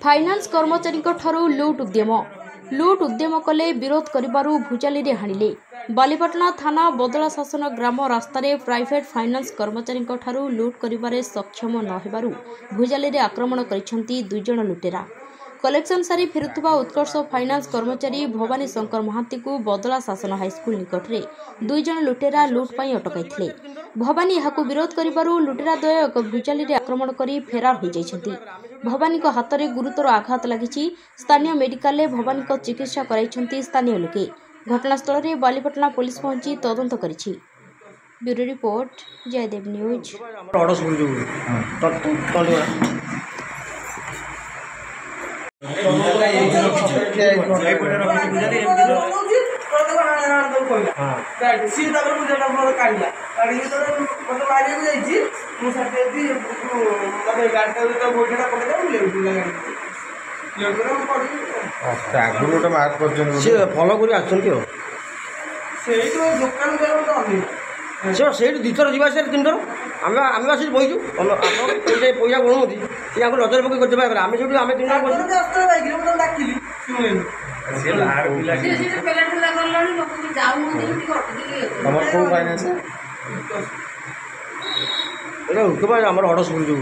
Finance कर्मचारी लुट उद्यम कले विरोध करिबारु भुजाली रे हाणिले। बालीपाटना थाना बदला शासन ग्राम रास्तार प्राइवेट फाइनान्स कर्मचारी लुट करिबारे सक्षम न हेबारु भुजाली रे आक्रमण करिसेंती दुई जण लुटेरा। कलेक्शन सारी फेरुवा उत्कर्ष फाइनान्स कर्मचारी भवानी शंकर महांती को बदला शासन हाईस्कल निकट में दुई जण लुटेरा लुट पाई अटकाई। भवानी यहाकू विरोध करिबारु लुटेरा द्वय एक भुजाली रे आक्रमण करी फेरार हो जाइछंती। भवानी को हाथ में गुरुतर आघात लगी। स्थानीय मेडिकल में भवानी को चिकित्सा कराइछंती स्थानीय लोके। घटनास्थल में बालीपाटना पुलिस पहुंची तदंत करिछि। Bureau report Jaydev news. Follow कर दुईथर जा तीन थर आम आस बहीचु पैसा गणुमती नजर पकड़ आम से आम तीन आम हड़स्कुल जो